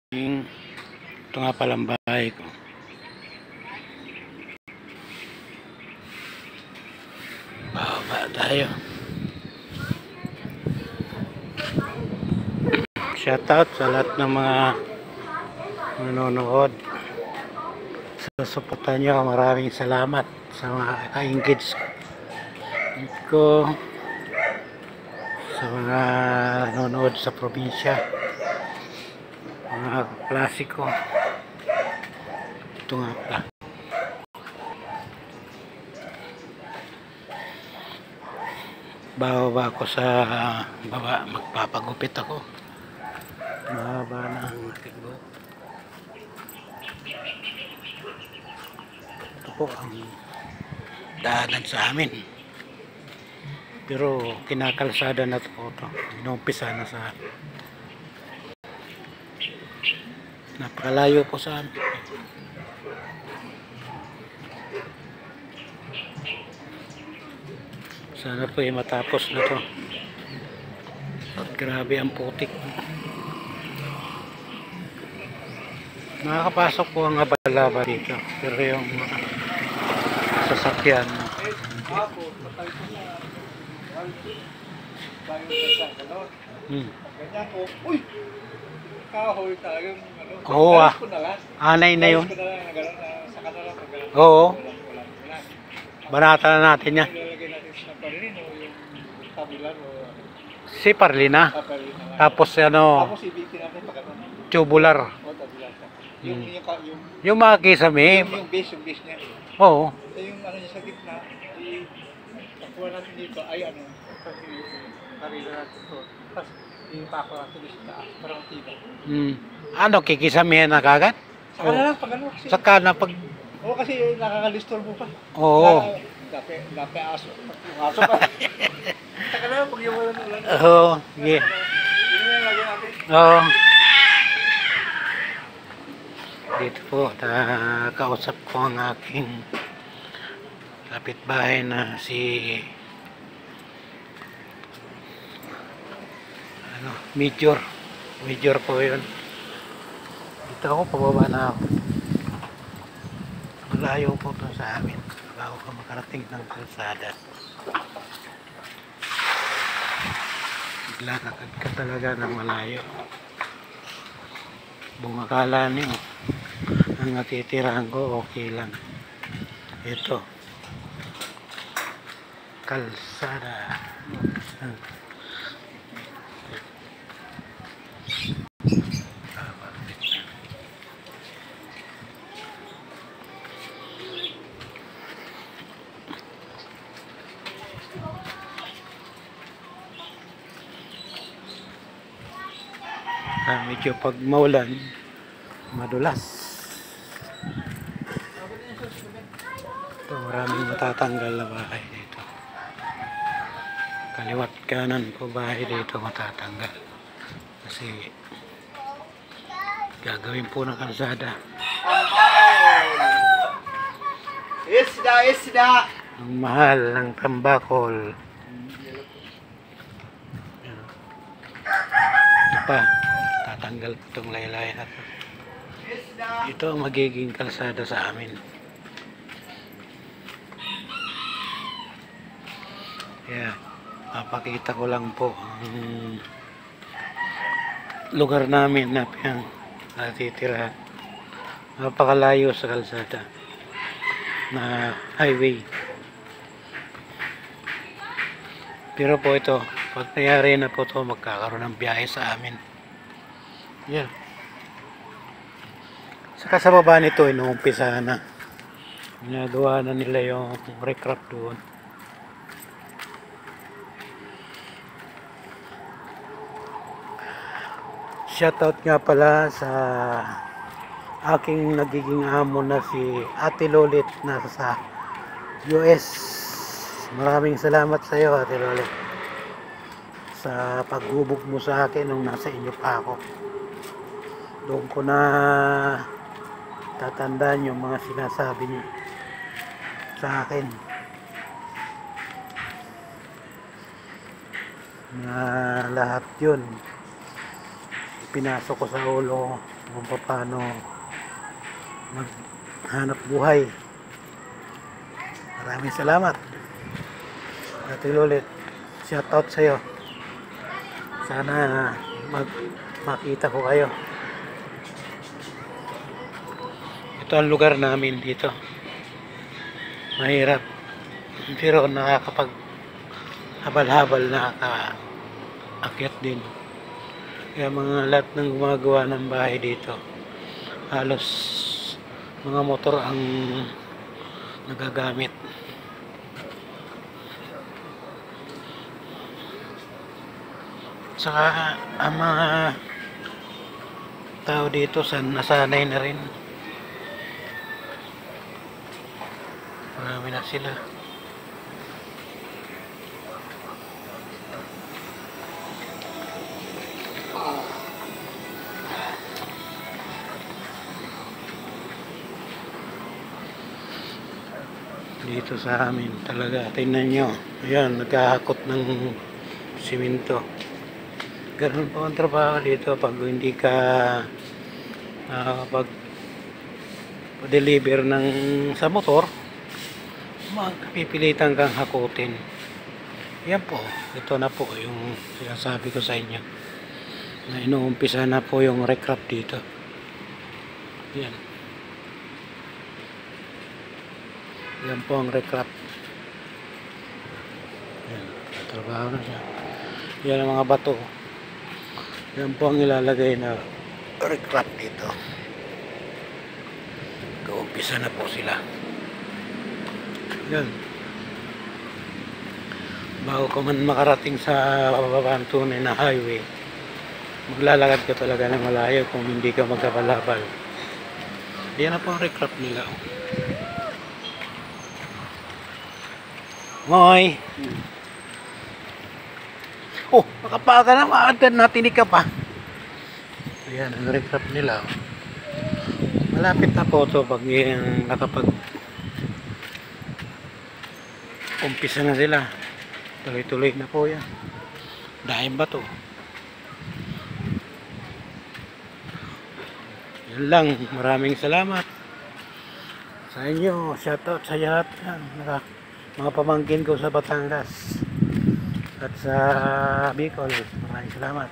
Ito nga palang bahay ko. Baba tayo. Shoutout sa lahat ng mga nanonood. Sa suporta nyo, maraming salamat sa mga ka-engage ko, sa mga nanonood sa probinsya, mga klasiko. Ito nga pala. Bababa ako sa baba, magpapagupit ako. Mahaba na ang aking buhok. Ito po ang daanan sa amin. Pero kinakalsada na ito. Inumpisa na sa napakalayo po sa amin. Sana po ay matapos na to. At grabe ang putik. Nakakapasok po ang abalaba dito. Pero yung sasakyan. Uy! Kahoy talagang Oo ah. Anay na yun. Oo. Banata na natin yan. Si Parlina. Tapos ano, tubular. Yung mga kisame. Yung base niya. Oo. Yung ano niya sa gitna, i-pakuha natin dito ay ano, karila natin ito. Tapos i-pakuha natin dito sa taas, parang tiba. Ano, kikisamihan na kagad? Saka na lang pag ano. Saka na pag... Oo, kasi nakakalistor mo pa. Oo. Dapat aso. Aso pa. Saka na lang pag yung wala ulan. Oo, sige. Yun na yung lagyan natin. Oo. Dito po, kausap ko ang aking kapitbahay na si Major po yun. Dito ako, pababa na ako. Malayo po ito sa amin bago ka makarating ng kalsada. Lakad ka talaga ng malayo. Kung akala niyo ang natitirahan ko okay lang, ito kalsada. Medyo pag maulan madulas. Ito, maraming matatanggal na bahay dito. Kaliwat kanan ko bahay dito matatanggal. Kasi gagawin po ng kalsada. Isda! Ang mahal ng tambakol. Ito pa, tatanggal po itong laylay na ito. Ito ang magiging kalsada sa amin. Yeah, papakita ko lang po ang lugar namin na natitirahan. Napakalayo sa kalsada na highway. Pero po ito, pag nangyari na po ito, magkakaroon ng biyahe sa amin. Yeah. Saka sa baba nito, inuumpisa na. Ginagawa na nila yung recraft doon. Shoutout nga pala sa aking nagiging amo na si Ate Lolit na sa US. Maraming salamat sa iyo, Ate Lolit, sa paghubog mo sa akin nung nasa inyo pa ako. Doon ko na tatandaan yung mga sinasabi niyo sa akin na lahat yun pinasok ko sa ulo kung paano maghanap buhay. Maraming salamat. Ate Lolit, shout out sa'yo. Sana makita ko kayo. Ito ang lugar namin dito. Mahirap. Pero nakakapag habal-habal, nakakaakyat din. Kaya mga lahat ng gumagawa ng bahay dito, halos mga motor ang nagagamit. Saka ang mga tao dito nasanay na rin. Marami na sila. Dito sa amin talaga, tingnan nyo, ayan, nagkahakot ng simento. Ganun po ang trabaho dito pag hindi ka pag deliver ng sa motor, magpipilitan kang hakutin. Yan po, ito na po yung sinasabi ko sa inyo na inuumpisa na po yung recraft dito. Yan. Yan po ang recraft. Yan, trabaho na siya. Yan ang mga bato. Yan po ang ilalagay na recraft dito. Kaumpisa na po sila. Yan. Bago ka man makarating sa bababang tunay na highway, maglalakad ka talaga ng malayo kung hindi ka magkabalabal. Yan na po ang recraft nila. Ngoy! Oh, nakapaka na, maagad natinig ka pa. Ayan, ang recraft nila. Malapit na po ito pag nakapag umpisa na sila. Tuloy-tuloy na po yan. Dahil ba ito? Yan lang, maraming salamat sa inyo. Shoutout sa lahat yan. Mga pamangkin ko sa Batangas at sa Bicol. Maraming salamat.